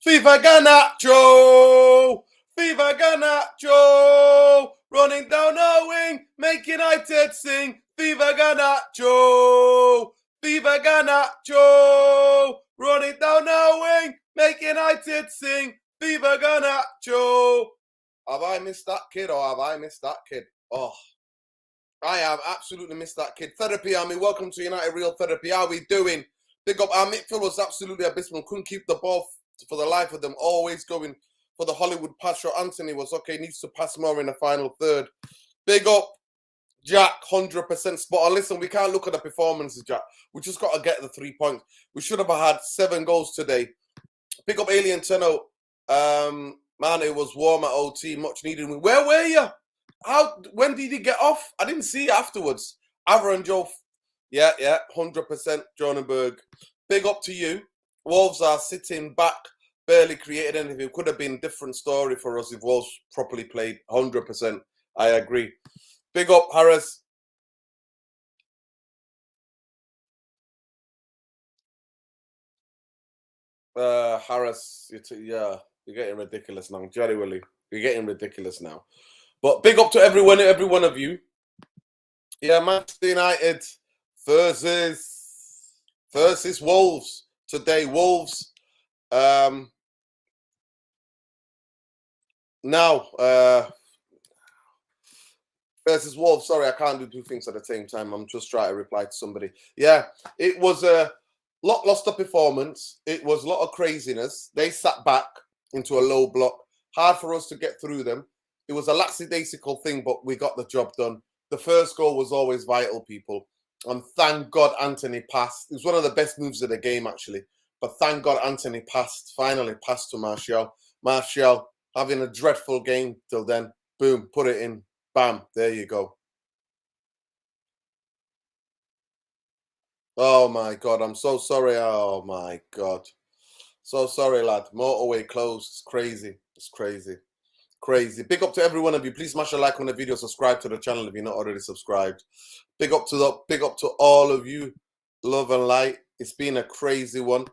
Viva Garnacho! Viva Garnacho! Running down our wing, make United sing. Viva Garnacho! Viva Garnacho! Running down our wing, make United sing. Viva Garnacho! Have I missed that kid or have I missed that kid? Oh, I have absolutely missed that kid. Therapy Army, welcome to United Real Therapy. How are we doing? Big up. Our midfield was absolutely abysmal. Couldn't keep the ball for the life of them. Always going for the Hollywood pass. Anthony was okay. Needs to pass more in the final third. Big up, Jack. 100% spot on. Listen, we can't look at the performances, Jack. We just got to get the 3 points. We should have had 7 goals today. Big up, Alien Tenno. Man, it was warm at OT. Much needed. Where were you? When did he get off? I didn't see it afterwards. Ava and Joe. Yeah, 100% Jonenberg. Big up to you. Wolves are sitting back, barely created anything. It could have been a different story for us if Wolves properly played. 100%. I agree. Big up, Harris. Harris, you're getting ridiculous now. Jerry Willie, you're getting ridiculous now. But big up to every one of you. Yeah, Manchester United versus Wolves today. Wolves. Now versus Wolves. Sorry, I can't do 2 things at the same time. I'm just trying to reply to somebody. Yeah, it was a lost of performance. It was a lot of craziness. They sat back into a low block. Hard for us to get through them. It was a lackadaisical thing, but we got the job done. The first goal was always vital, people. And thank God Anthony passed. It was one of the best moves of the game, actually. But thank God Anthony finally passed to Martial. Martial having a dreadful game till then. Boom, put it in. Bam, there you go. Oh, my God, I'm so sorry. Oh, my God. So sorry, lad. Motorway closed. It's crazy. It's crazy. Crazy. Big up to every one of you. Please smash a like on the video. Subscribe to the channel if you're not already subscribed. Big up to all of you. Love and light. It's been a crazy one.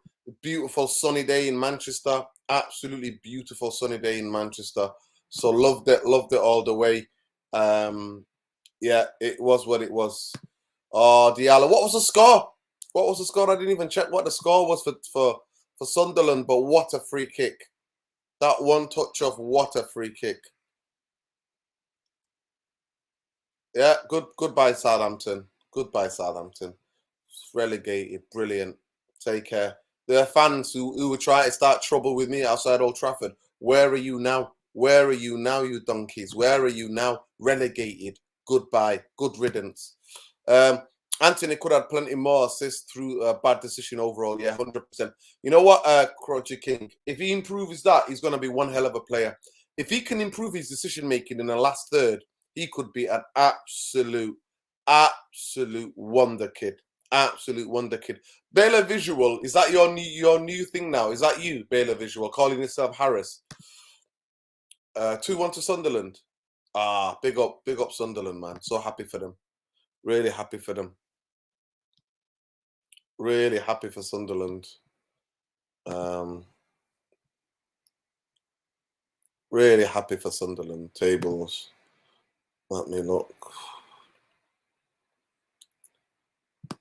Beautiful sunny day in Manchester. Absolutely beautiful sunny day in Manchester. So loved it all the way. Yeah, it was what it was. Oh, Diallo. What was the score? What was the score? I didn't even check what the score was for Sunderland, but what a free kick. That one touch of what a free kick. Yeah, goodbye, Southampton. Goodbye, Southampton. Relegated. Brilliant. Take care. There are fans who would try to start trouble with me outside Old Trafford. Where are you now? Where are you now, you donkeys? Where are you now? Relegated. Goodbye. Good riddance. Anthony could have plenty more assists through a bad decision overall. Yeah, 100%. You know what, Crotchy King? If he improves that, he's going to be one hell of a player. If he can improve his decision making in the last third, he could be an absolute wonder kid. Absolute wonder kid. Baylor Visual, is that your new thing now? Is that you, Baylor Visual, calling yourself Harris? 2-1 to Sunderland. Ah, big up Sunderland, man. So happy for them. Really happy for them. Really happy for Sunderland. Really happy for Sunderland. Tables. Let me look.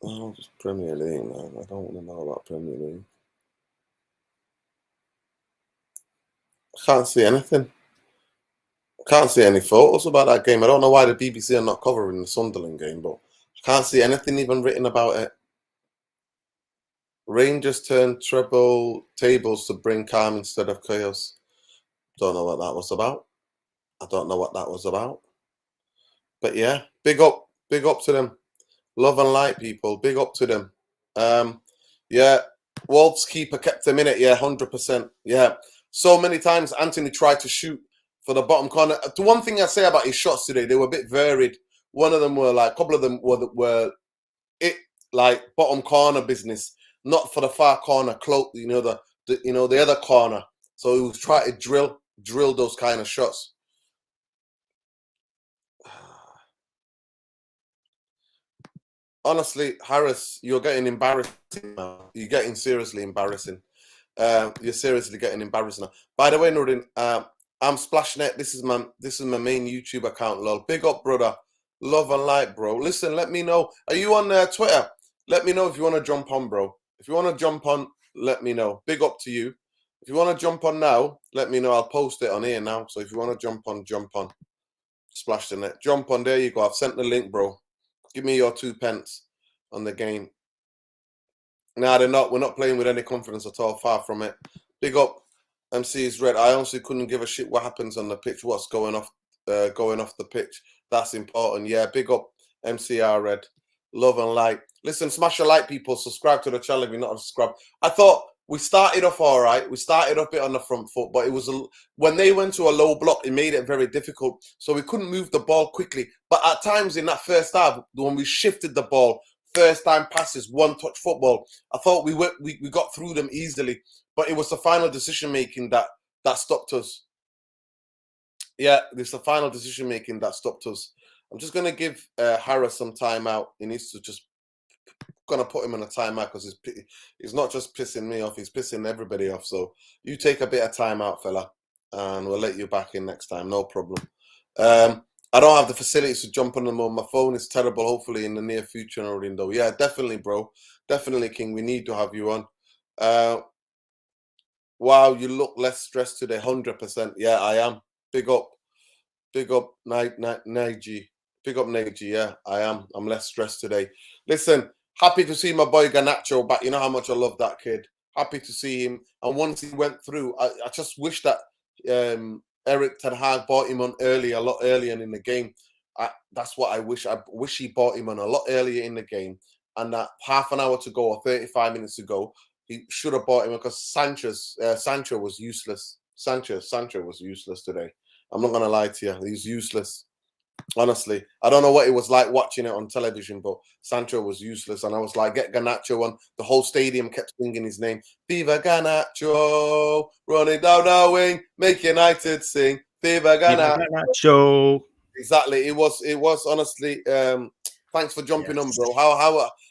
Oh, just Premier League, man. I don't want to know about Premier League. I can't see anything. I can't see any photos about that game. I don't know why the BBC are not covering the Sunderland game, but I can't see anything even written about it. Rangers turned treble tables to bring calm instead of chaos. Don't know what that was about. I don't know what that was about. But yeah, big up to them. Love and light, people. Big up to them. Yeah, Wolves keeper kept them in it. Yeah, 100%. Yeah, so many times Anthony tried to shoot for the bottom corner. The one thing I say about his shots today, they were a bit varied. One of them were like, a couple of them were it like bottom corner business, not for the far corner, close. You know the other corner. So he was trying to drill those kind of shots. Honestly, Harris, you're getting embarrassing now. You're getting seriously embarrassing. You're seriously getting embarrassed now. By the way, Nordin, I'm Splashnet. This is my main YouTube account. Lol, big up, brother. Love and light, bro. Listen, let me know. Are you on Twitter? Let me know if you want to jump on, bro. If you want to jump on, let me know. Big up to you. If you want to jump on now, let me know. I'll post it on here now. So if you want to jump on, jump on. Splash the net. Jump on. There you go. I've sent the link, bro. Give me your 2 pence on the game. Nah, they're not. We're not playing with any confidence at all. Far from it. Big up. MC's red. I honestly couldn't give a shit what happens on the pitch. What's going off the pitch. That's important. Yeah. Big up MCR red. Love and light. Listen, smash a like, people. Subscribe to the channel if you're not subscribed. I thought we started off all right. We started off a bit on the front foot, but it was when they went to a low block, it made it very difficult. So we couldn't move the ball quickly. But at times in that first half, when we shifted the ball, first time passes, one touch football, I thought we got through them easily. But it was the final decision making that stopped us. Yeah, it's the final decision making that stopped us. I'm just gonna give Harris some time out. He needs to just gonna put him on a timeout because he's not just pissing me off, he's pissing everybody off. So you take a bit of time out, fella, and we'll let you back in next time. No problem. I don't have the facilities to jump on them on my phone. It's terrible. Hopefully in the near future, though. Yeah, definitely, bro. Definitely, King. We need to have you on. Wow, you look less stressed today. 100%. Yeah, I am. Big up, Nige. Big up, Nige. Yeah, I am. I'm less stressed today. Listen, happy to see my boy Garnacho back. You know how much I love that kid. Happy to see him. And once he went through, I just wish that Eric Ten Hag bought him on a lot earlier in the game. That's what I wish. I wish he bought him on a lot earlier in the game. And that half an hour to go or 35 minutes to go, he should have bought him because Sancho was useless. Sancho was useless today. I'm not going to lie to you. He's useless. Honestly, I don't know what it was like watching it on television, but Sancho was useless. And I was like, get Garnacho on. The whole stadium kept singing his name. Viva Garnacho, running down our wing, make United sing. Viva Garnacho. Exactly. It was honestly. Thanks for jumping on, bro.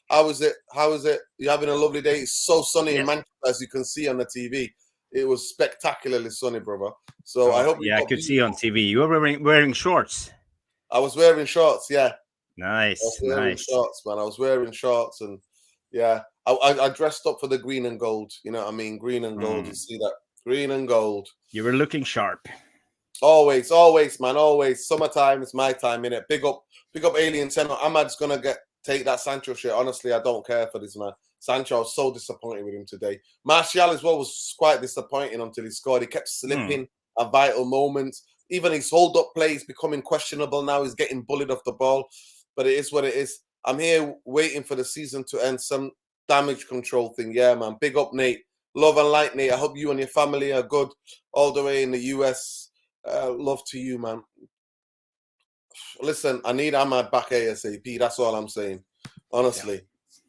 How is it? How is it? You're having a lovely day. It's so sunny in Manchester, as you can see on the TV. It was spectacularly sunny, brother. So I hope. Yeah, I could see on TV. You were wearing shorts. I was wearing shorts. Yeah. Nice. I was wearing shorts, man. I was wearing shorts, and yeah, I dressed up for the green and gold. You know what I mean? Green and gold. You see that? Green and gold. You were looking sharp. Always, man. Always. Summertime. It's my time, innit? Big up, Alien 10. Ahmad's gonna take that Sancho shit. Honestly, I don't care for this man. Sancho, I was so disappointed with him today. Martial as well was quite disappointing until he scored. He kept slipping at vital moments. Even his hold-up play is becoming questionable now. He's getting bullied off the ball. But it is what it is. I'm here waiting for the season to end. Some damage control thing. Yeah, man. Big up, Nate. Love and light, Nate. I hope you and your family are good all the way in the US. Love to you, man. Listen, I need Ahmad back ASAP. That's all I'm saying. Honestly. Yeah.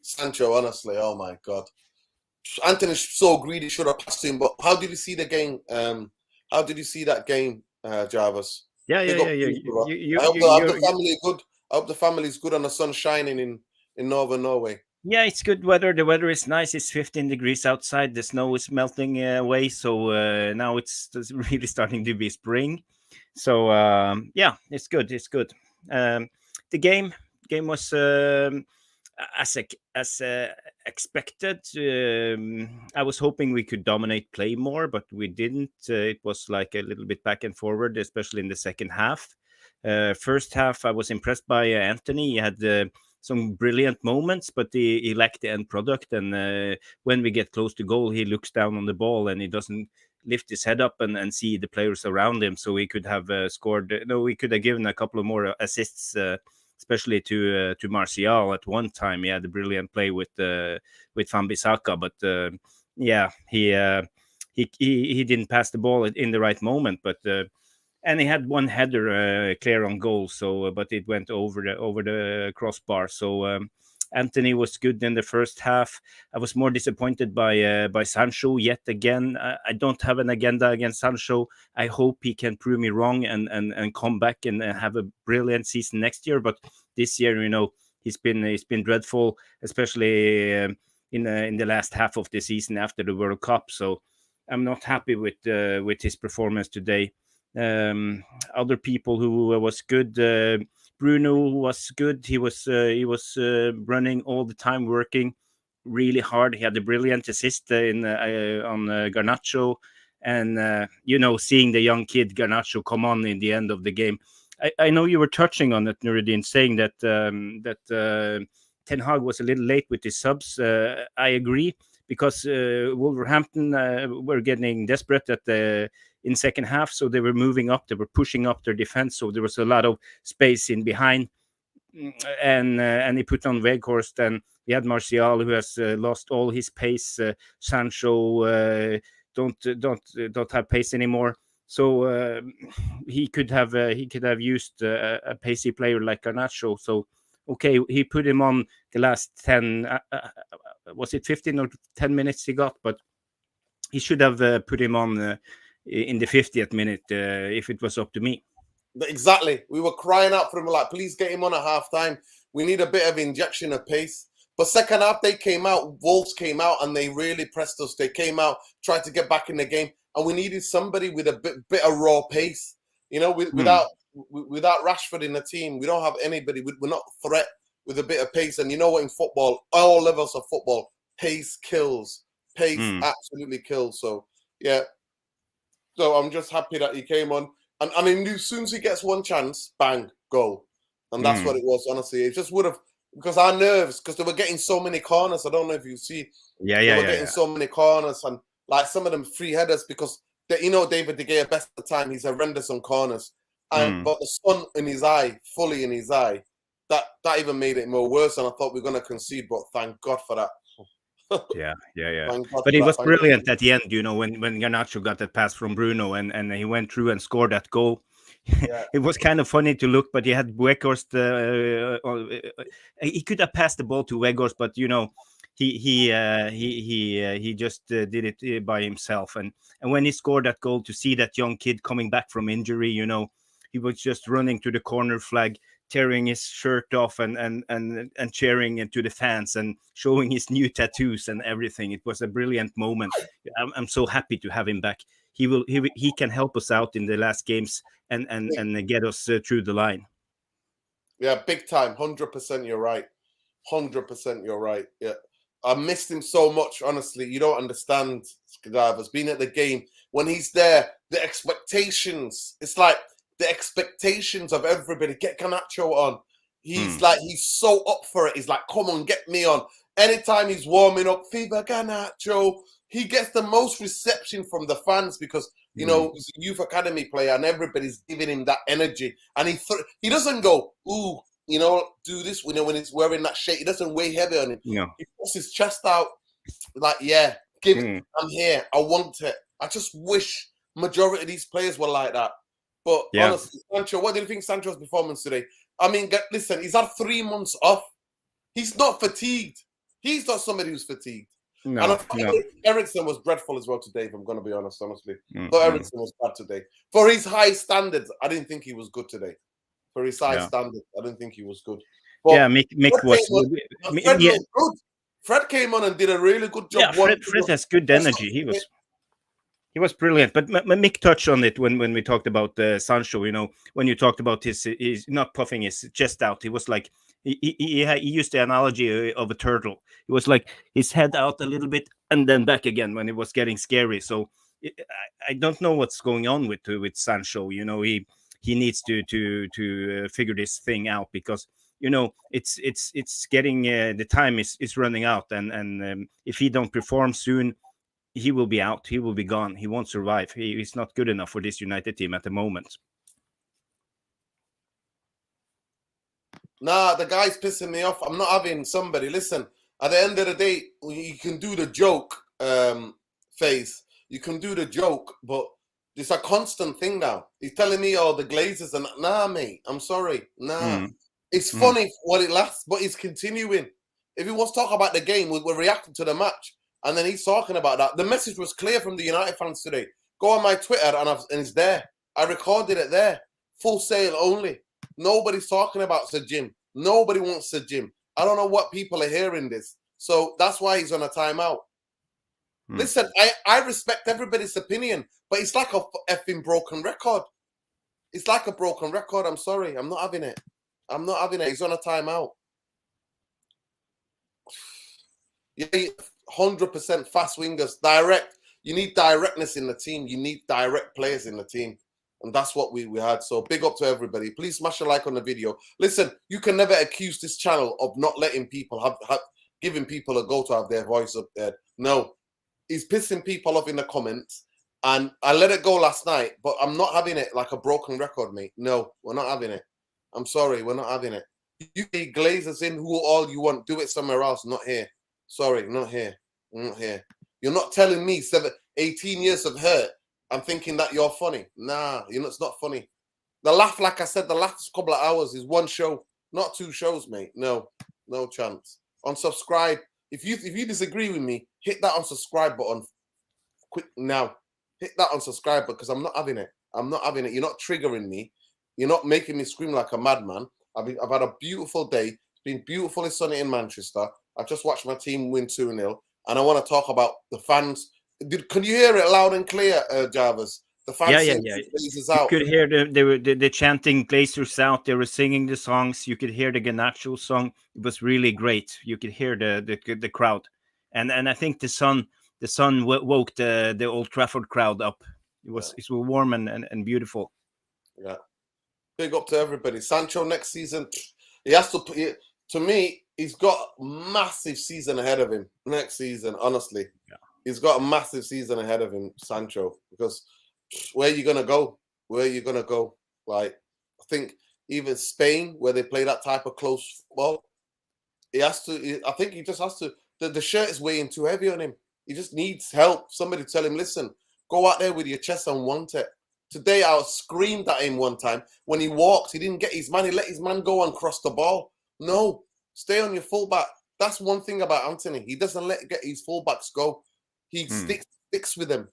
Sancho, honestly. Oh, my God. Anthony's so greedy, should have passed him. But how did you see the game? How did you see that game, Jarvis? Yeah. I hope the family good. I hope the family's good and the sun's shining in northern Norway. Yeah, it's good weather. The weather is nice. It's 15 degrees outside. The snow is melting away. So now it's really starting to be spring. So yeah, it's good. It's good. The game was as expected. I was hoping we could dominate play more, but we didn't. It was like a little bit back and forward, especially in the second half. First half, I was impressed by Anthony. He had some brilliant moments, but he lacked the end product. And when we get close to goal, he looks down on the ball and he doesn't lift his head up and see the players around him. So we could have scored. No, we could have given a couple of more assists, especially to Martial at one time. He had a brilliant play with Wan-Bissaka, but yeah, he didn't pass the ball in the right moment, but. And he had one header clear on goal, so but it went over the crossbar. So Anthony was good in the first half. I was more disappointed by Sancho yet again. I don't have an agenda against Sancho. I hope he can prove me wrong and come back and have a brilliant season next year. But this year, he's been dreadful, especially in the last half of the season after the World Cup. So I'm not happy with his performance today. Other people who was good. Bruno was good. He was running all the time, working really hard. He had a brilliant assist on Garnacho, and seeing the young kid Garnacho come on in the end of the game. I know you were touching on it, Nuruddin, saying that Ten Hag was a little late with his subs. I agree, because Wolverhampton were getting desperate in second half, so they were moving up, they were pushing up their defense, so there was a lot of space in behind, and he put on Weghorst, and he had Martial, who has lost all his pace. Sancho don't have pace anymore. So he could have used a pacey player like Garnacho. So okay, he put him on the last 10. Was it 15 or 10 minutes he got? But he should have put him on in the 50th minute if it was up to me. Exactly. We were crying out for him, like, please get him on at halftime. We need a bit of injection of pace. But second half, they came out, Wolves came out, and they really pressed us. They came out, tried to get back in the game, and we needed somebody with a bit of raw pace. Without Rashford in the team, we don't have anybody. We're not a threat with a bit of pace. And you know what, in football, all levels of football, pace kills. Pace absolutely kills. So, yeah. So I'm just happy that he came on. And I mean, as soon as he gets one chance, bang, goal. And that's what it was, honestly. It just would have, because our nerves, because they were getting so many corners. I don't know if you see. They were getting so many corners, and like some of them free headers, because David De Gea, best of the time, he's horrendous on corners. And but the sun in his eye, fully in his eye, that even made it more worse. And I thought we were going to concede, but thank God for that. Yeah. But he was brilliant at the end, when Garnacho got that pass from Bruno, and he went through and scored that goal. Yeah. It was kind of funny to look, but he had Weghorst. He could have passed the ball to Weghorst, but he just did it by himself. And when he scored that goal, to see that young kid coming back from injury, he was just running to the corner flag, tearing his shirt off and cheering into the fans and showing his new tattoos and everything. It was a brilliant moment. I'm so happy to have him back. He can help us out in the last games and get us through the line. Yeah, big time. 100% you're right. 100% you're right. Yeah. I missed him so much, honestly. You don't understand, Skadavas. Being at the game, when he's there, the expectations, it's like the expectations of everybody. Get Garnacho on. He's he's so up for it. He's like, come on, get me on. Anytime he's warming up, Viva Garnacho, he gets the most reception from the fans because, he's a youth academy player and everybody's giving him that energy. And he doesn't go, ooh, do this, when he's wearing that shirt. He doesn't weigh heavy on him. Yeah. He puts his chest out like, yeah, give it. I'm here. I want it. I just wish majority of these players were like that. But honestly, Sancho, what do you think Sancho's performance today? I mean, listen, he's had 3 months off. He's not fatigued. He's not somebody who's fatigued. And I think Eriksen was dreadful as well today, if I'm going to be honest, honestly. But Eriksen was bad today. For his high standards, I didn't think he was good today. For his high standards, I didn't think he was good. But Mick was good. Fred came on and did a really good job. Yeah, Fred has good energy. He was brilliant. But Mick touched on it when we talked about Sancho. When you talked about his not puffing his chest out, he was like he used the analogy of a turtle. It was like his head out a little bit and then back again when it was getting scary. So I don't know what's going on with Sancho. He needs to figure this thing out because it's getting the time is running out, and if he don't perform soon, he will be out. He will be gone. He won't survive. He's not good enough for this United team at the moment. Nah, the guy's pissing me off. I'm not having somebody. Listen, at the end of the day, you can do the joke phase. You can do the joke, but it's a constant thing now. He's telling me, the Glazers, and nah, mate, I'm sorry. Nah. It's funny what it lasts, but he's continuing. If he wants to talk about the game, we're reacting to the match. And then he's talking about that. The message was clear from the United fans today. Go on my Twitter and it's there. I recorded it there. Full sale only. Nobody's talking about Sir Jim. Nobody wants Sir Jim. I don't know what people are hearing this. So that's why he's on a timeout. Listen, I respect everybody's opinion, but it's like a effing broken record. It's like a broken record. I'm sorry. I'm not having it. I'm not having it. He's on a timeout. Yeah, 100% fast wingers, direct. You need directness in the team. You need direct players in the team. And that's what we had. So big up to everybody. Please smash a like on the video. Listen, you can never accuse this channel of not letting people giving people a go to have their voice up there. No, he's pissing people off in the comments. And I let it go last night, but I'm not having it like a broken record, mate. No, we're not having it. I'm sorry, we're not having it. You can Glazers in who all you want. Do it somewhere else, not here. Sorry, not here. Not here. You're not telling me 18 years of hurt. I'm thinking that you're funny. Nah, it's not funny. The laugh, like I said, the last couple of hours is one show, not 2 shows, mate. No chance. Unsubscribe. If you disagree with me, hit that unsubscribe button quick now. Hit that unsubscribe because I'm not having it. I'm not having it. You're not triggering me. You're not making me scream like a madman. I've had a beautiful day. It's been beautifully sunny in Manchester. I've just watched my team win 2-0, and I want to talk about the fans. Can you hear it loud and clear, Jarvis? The fans yeah. Out. You could hear the chanting Glazers out. They were singing the songs. You could hear the Garnacho song. It was really great. You could hear the crowd, and I think the sun woke the Old Trafford crowd up. It was warm and beautiful. Yeah, big up to everybody. Sancho next season, he has to. To me, he's got a massive season ahead of him next season. Honestly, he's got a massive season ahead of him, Sancho, because where are you gonna go? Where are you gonna go? Like, I think even Spain, where they play that type of close football, he has to. I think he just has to. The shirt is weighing too heavy on him. He just needs help. Somebody tell him, listen, go out there with your chest and want it. Today, I screamed at him one time. When he walked, he didn't get his man. He let his man go and cross the ball. No, stay on your fullback. That's one thing about Anthony. He doesn't get his fullbacks go. He sticks with them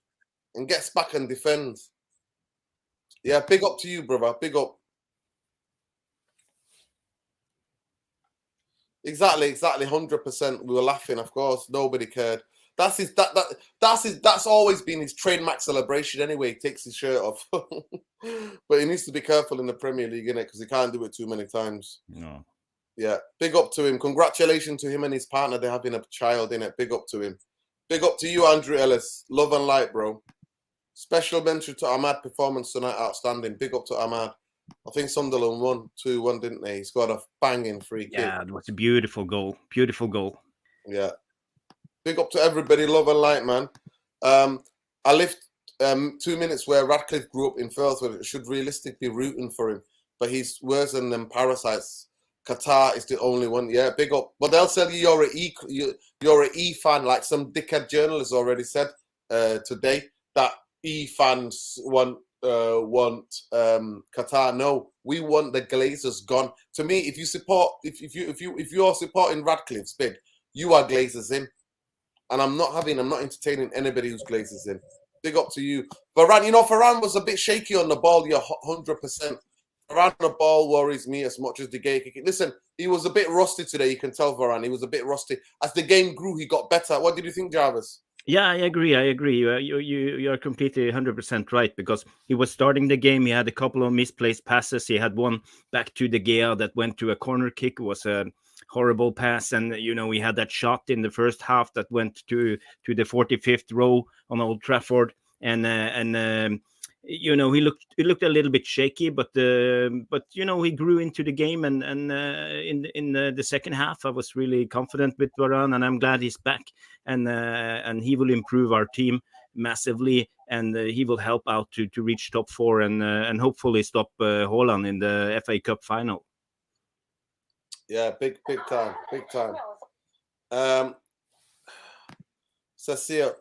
and gets back and defends. Yeah, big up to you, brother. Big up. Exactly. 100%. We were laughing, of course. Nobody cared. That's always been his trademark celebration anyway. He takes his shirt off. But he needs to be careful in the Premier League, innit? Because he can't do it too many times. No. Yeah, big up to him. Congratulations to him and his partner. They're having a child, innit? Big up to him. Big up to you, Andrew Ellis. Love and light, bro. Special mention to Ahmad. Performance tonight, outstanding. Big up to Ahmad. I think Sunderland won 2-1, didn't they? He's got a banging free kick. Yeah, it was a beautiful goal. Beautiful goal. Yeah. Big up to everybody. Love and light, man. I lived 2 minutes where Radcliffe grew up in Firth, where it should realistically be rooting for him. But he's worse than them parasites. Qatar is the only one. Yeah, big up. But they'll tell you you're an E fan, like some dickhead journalist already said today, that E fans want Qatar. No, we want the Glazers gone. To me, if you're supporting Radcliffe's bid, you are Glazers in. And I'm not entertaining anybody who's Glazers in. Big up to you. Varane, Varane was a bit shaky on the ball. You're 100%. Varane on the ball worries me as much as the game kicking. Listen, he was a bit rusty today. You can tell Varane. He was a bit rusty. As the game grew, he got better. What did you think, Jarvis? Yeah, I agree. You're completely 100% right, because he was starting the game. He had a couple of misplaced passes. He had one back to De Gea that went to a corner kick. It was a horrible pass, and we had that shot in the first half that went to the 45th row on Old Trafford, and he looked a little bit shaky, but he grew into the game, and in the second half I was really confident with Varane, and I'm glad he's back, and he will improve our team massively, and he will help out to reach top 4 and hopefully stop Haaland in the FA Cup final. Yeah, big time. Cecile,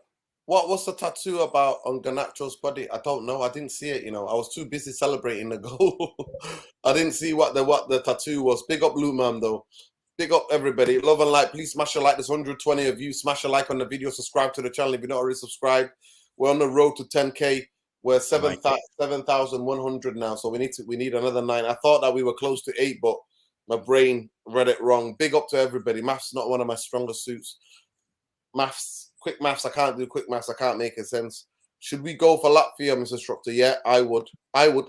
what's the tattoo about on Garnacho's body? I don't know. I didn't see it. I was too busy celebrating the goal. I didn't see what the tattoo was. Big up Blue Man though. Big up everybody. Love and like. Please smash a like. There's 120 of you. Smash a like on the video. Subscribe to the channel if you're not already subscribed. We're on the road to 10K. We're 7,100 now, so we need another 9. I thought that we were close to 8, but My brain read it wrong. Big up to everybody. Maths not one of my strongest suits. Quick maths. I can't do quick maths. I can't make a sense. Should we go for Latvia, Mr. Structor? Yeah, I would.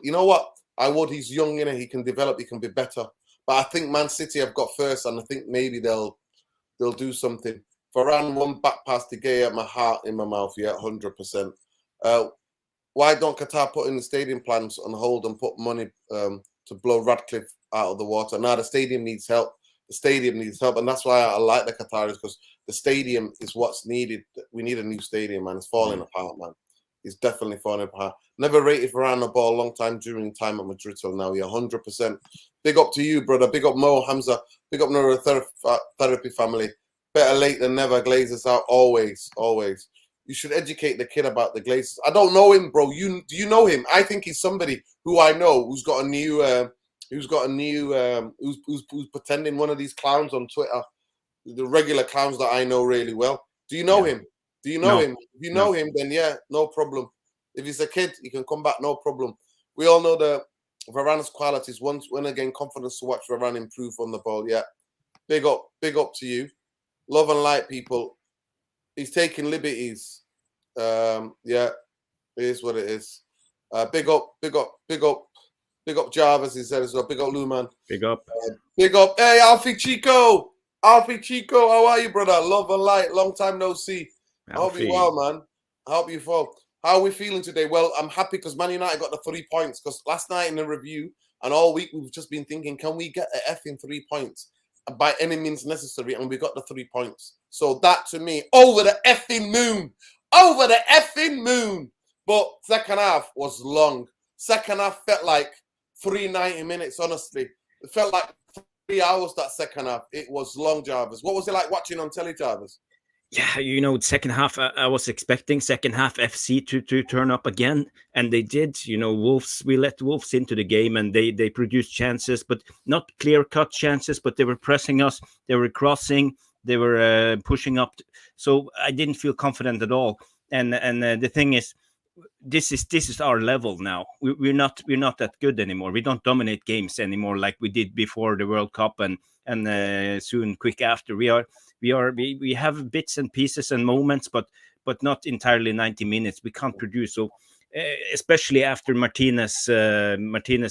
You know what? I would. He's young, he can develop. He can be better. But I think Man City have got first, and I think maybe they'll do something. Varane, one back pass to get my heart in my mouth. Yeah, 100%. Why don't Qatar put in the stadium plans on hold and put money to blow Radcliffe out of the water? Now the stadium needs help. The stadium needs help, and that's why I like the Qataris, because the stadium is what's needed. We need a new stadium, man. It's falling apart, man. It's definitely falling apart. Never rated Varane a ball a long time during time at Madrid till now. Yeah, 100%. Big up to you, brother. Big up Mo, Hamza. Big up Neurotherapy family. Better late than never. Glazers out always, always. You should educate the kid about the Glazers. I don't know him, bro. Do you know him? I think he's somebody who I know who's pretending one of these clowns on Twitter. The regular clowns that I know really well. Do you know him? Do you know him? If you know him, then yeah, no problem. If he's a kid, he can come back, no problem. We all know the Varane's qualities. When again, confidence to watch Varane improve on the ball. Yeah, big up to you. Love and light, people. He's taking liberties. Yeah, it is what it is. Big up, Jarvis. He said as well. Big up, Luman. Big up. Hey, Alfie Chico, how are you, brother? Love and light. Long time no see. I hope you well, man. I hope you well. How are we feeling today? Well, I'm happy because Man United got the 3 points. Because last night in the review and all week we've just been thinking, can we get the effing 3 points by any means necessary? And we got the 3 points. So that to me, over the effing moon. But second half was long. Second half felt like 390 minutes, honestly. It felt like 3 hours, that second half. It was long, Jarvis. What was it like watching on telly, Jarvis? Yeah, second half, I was expecting second half FC to turn up again, and they did. Wolves, we let Wolves into the game, and they produced chances, but not clear-cut chances, but they were pressing us, they were crossing, they were pushing up. So I didn't feel confident at all. And the thing is, this is our level now. We're not that good anymore. We don't dominate games anymore like we did before the World Cup and soon quick after. We have bits and pieces and moments, but not entirely 90 minutes. We can't produce. So especially after Martinez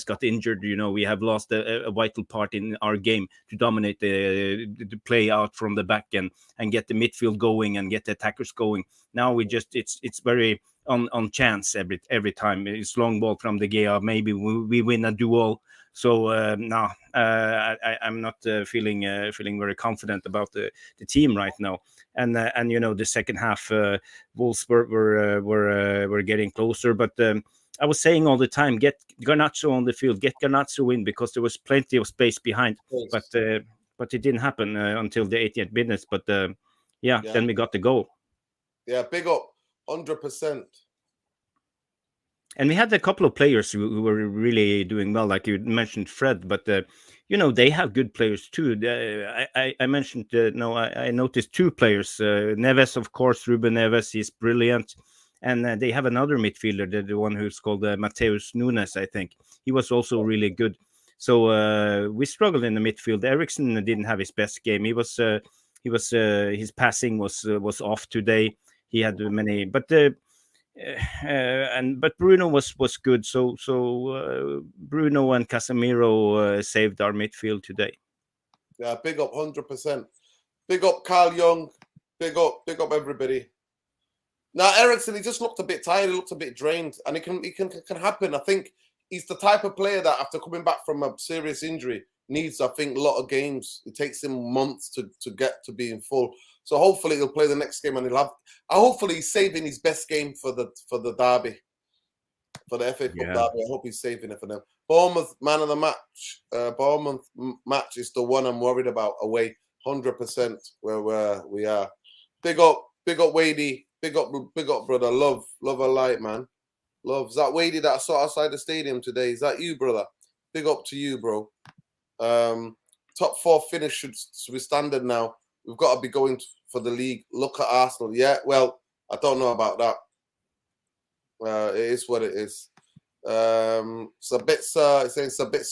got injured, we have lost a vital part in our game to dominate the play out from the back and get the midfield going and get the attackers going. Now it's very on chance every time. It's long ball from the Gea. Maybe we win a duel. So no, I'm not feeling very confident about the team right now. And the second half, Wolves were getting closer. But I was saying all the time, get Garnacho on the field, get Garnacho in, because there was plenty of space behind. Yes. But it didn't happen until the 80th minutes. But then we got the goal. Yeah, big up, 100%. And we had a couple of players who were really doing well, like you mentioned, Fred. But they have good players too. I mentioned I noticed 2 players. Neves, of course, Ruben Neves, he's brilliant, and they have another midfielder, the one who's called Mateus Nunes, I think. He was also really good. So we struggled in the midfield. Eriksen didn't have his best game. His passing was off today. He had many, but. But Bruno was good. So Bruno and Casemiro saved our midfield today. Yeah, big up, 100%. Big up Carl Young. Big up everybody. Now Eriksen, he just looked a bit tired. He looked a bit drained, and it can happen. I think he's the type of player that after coming back from a serious injury needs, I think, a lot of games. It takes him months to get to being full. So hopefully he'll play the next game, and hopefully he's saving his best game for the derby, for the FA Cup derby. I hope he's saving it for them. Bournemouth man of the match. Bournemouth match is the one I'm worried about away, 100% where we are. Big up Wadey. Big up brother. Love a light, man. Love. Is that Wadey that I saw outside the stadium today? Is that you, brother? Big up to you, bro. Top 4 finish should be standard now. We've got to be going for the league. Look at Arsenal. Yeah, well, I don't know about that. It is what it is. Sabitzer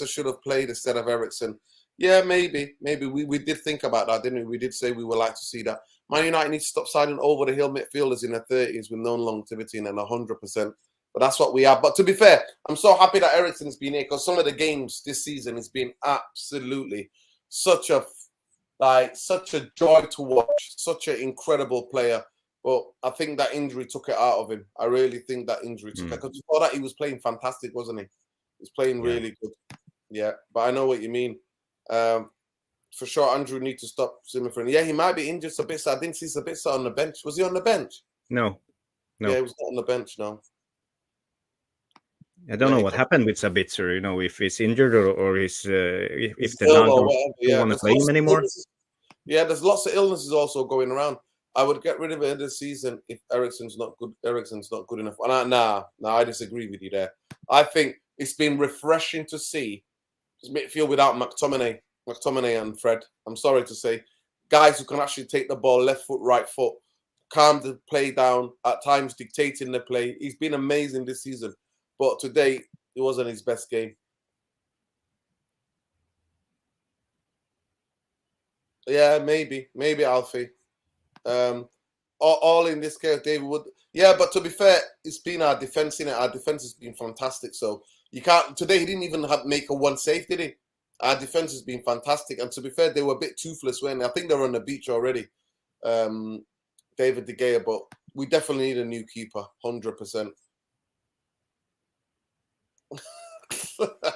should have played instead of Eriksen. Yeah, maybe. We did think about that, didn't we? We did say we would like to see that. Man United needs to stop signing over the hill midfielders in their 30s with no longevity and then 100%. But that's what we have. But to be fair, I'm so happy that Eriksen's been here because some of the games this season has been absolutely such a joy to watch, such an incredible player. But I think that injury took it out of him. I really think that injury took it because before that he was playing fantastic, wasn't he? He was playing really good. Yeah, but I know what you mean. For sure, Andrew needs to stop swimming for him. Yeah, he might be injured. Sabitzer, I didn't see Sabitzer on the bench. Was he on the bench? No. Yeah, he was not on the bench. No. I don't know what happened with Sabitzer. You know, if he's injured or he's if the ill non or don't whatever. Yeah, want to play him anymore. Yeah, there's lots of illnesses also going around. I would get rid of it this season if Eriksen's not good. Eriksen's not good enough. And I disagree with you there. I think it's been refreshing to see midfield without McTominay and Fred. I'm sorry to say, guys who can actually take the ball left foot, right foot, calm the play down, at times dictating the play. He's been amazing this season, but today it wasn't his best game. Yeah, maybe Alfie. All in this case, David Wood. Yeah, but to be fair, it's been our defense in it. Our defense has been fantastic. So you can't. Today he didn't even make a one save, did he? Our defense has been fantastic. And to be fair, they were a bit toothless when I think they're on the beach already. David De Gea, but we definitely need a new keeper, 100%.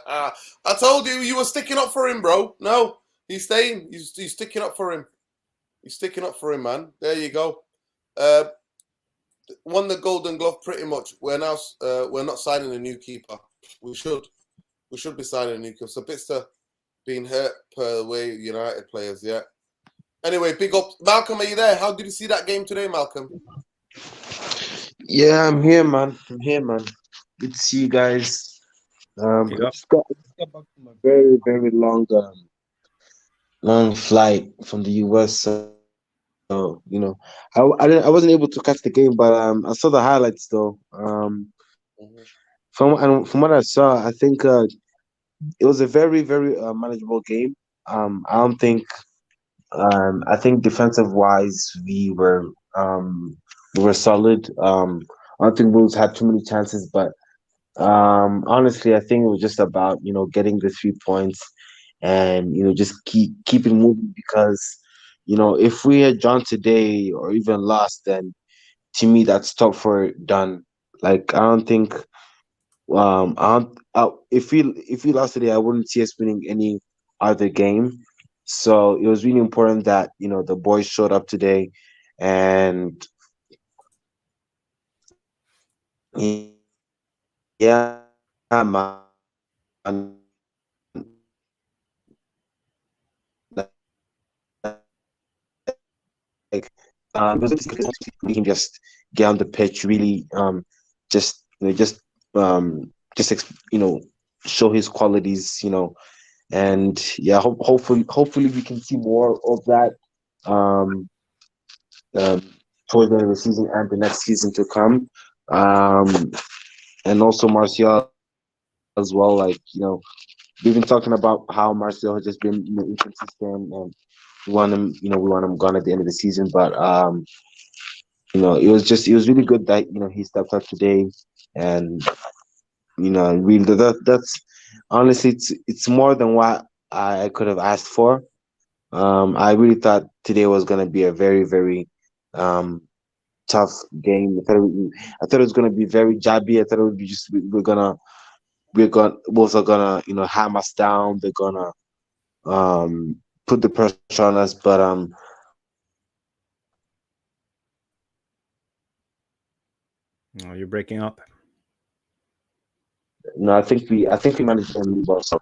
I told you were sticking up for him, bro. No, he's staying. He's sticking up for him. He's sticking up for him, man. There you go. Won the Golden Glove pretty much. We're not signing a new keeper. We should be signing a new keeper. So Bitster being hurt per the way United players, yeah. Anyway, big up. Malcolm, are you there? How did you see that game today, Malcolm? Yeah, I'm here, man. Good to see you guys. I just got back from a very, very long flight from the US. So, I wasn't able to catch the game, but I saw the highlights though. From what I saw, I think it was a very, very manageable game. I don't think I think defensive wise we were solid. I don't think Wolves had too many chances, but honestly, I think it was just about getting the 3 points and just keeping moving because if we had drawn today or even lost, then to me that's top for done. Like I don't think if we lost today, I wouldn't see us winning any other game. So it was really important that the boys showed up today, and yeah, man. Like it was we can just get on the pitch, really just show his qualities, and yeah, hopefully we can see more of that um, um towards the end of the season and the next season to come. And also Martial as well, we've been talking about how Martial has just been inconsistent, and we want him gone at the end of the season, but it was really good that he stepped up today, and really that's honestly it's more than what I could have asked for. I really thought today was gonna be a very, very tough game. I thought it was gonna be very jabby. I thought it would be just Wolves are gonna ham us down. They're gonna put the pressure on us, but Oh, you're breaking up. no, I think we managed them really well. So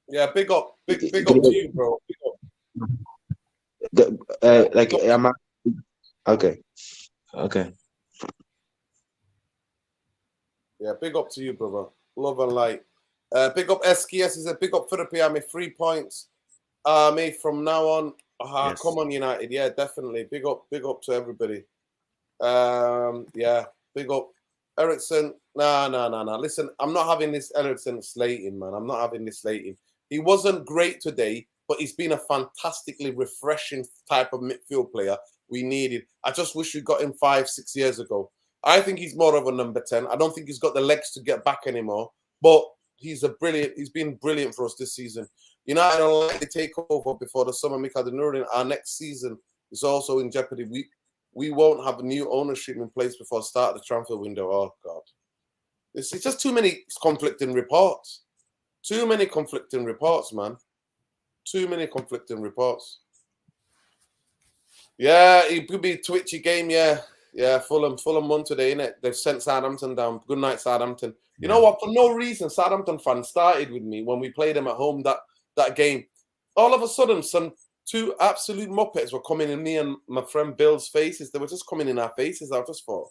Yeah, big up to you, bro. Big up. like am I okay? Okay. Yeah, big up to you, brother. Love and light. Big up SKS. He said, big up Philippi. I made 3 points. Me from now on. Yes. Come on, United. Yeah, definitely. Big up to everybody. Yeah, big up. Eriksen. Nah. Listen, I'm not having this Eriksen slating, man. I'm not having this slating. He wasn't great today, but he's been a fantastically refreshing type of midfield player we needed. I just wish we got him 5-6 years ago. I think he's more of a number 10. I don't think he's got the legs to get back anymore, but he's been brilliant for us this season. United are likely to take over before the summer. Mikael Nurin, our next season is also in jeopardy. We won't have new ownership in place before the start of the transfer window. Oh, God. It's just too many conflicting reports. Too many conflicting reports, man. Too many conflicting reports. Yeah, it could be a twitchy game, yeah. Yeah, Fulham won today, innit? They've sent Southampton down. Good night, Southampton. You know what? For no reason, Southampton fans started with me when we played them at home that game. All of a sudden, some two absolute muppets were coming in me and my friend Bill's faces. They were just coming in our faces. I just thought,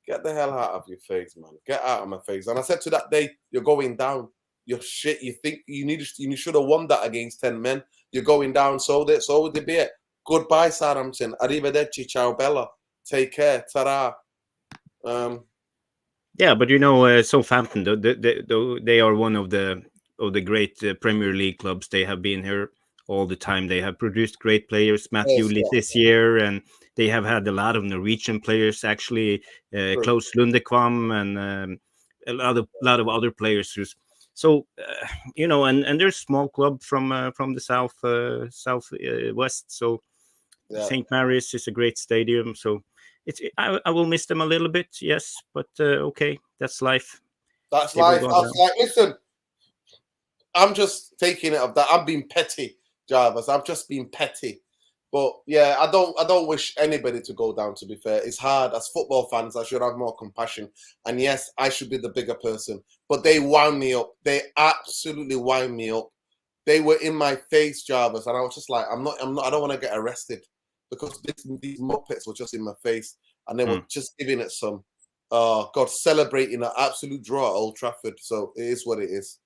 get the hell out of your face, man. Get out of my face. And I said to that day, you're going down. You're shit. You think you should have won that against 10 men. You're going down. So would they be it. Goodbye, Southampton. Arrivederci. Ciao, Bella. Take care. Ta-ra. Yeah, but Southampton, they are one of the great Premier League clubs. They have been here all the time. They have produced great players. Matthew Lee this year, and they have had a lot of Norwegian players, actually, Klaus Lundekvam, and a lot of other players. And they're a small club from the southwest. So St. Mary's is a great stadium. So I will miss them a little bit, yes, but okay, that's life. That's life. I was like, listen, I'm just taking it of that. I'm being petty, Jarvis. I'm just being petty. But yeah, I don't wish anybody to go down, to be fair. It's hard. As football fans, I should have more compassion. And yes, I should be the bigger person. But they wound me up. They absolutely wound me up. They were in my face, Jarvis, and I was just like, I don't want to get arrested. Because these muppets were just in my face, and they were just giving it some, celebrating an absolute draw at Old Trafford. So it is what it is.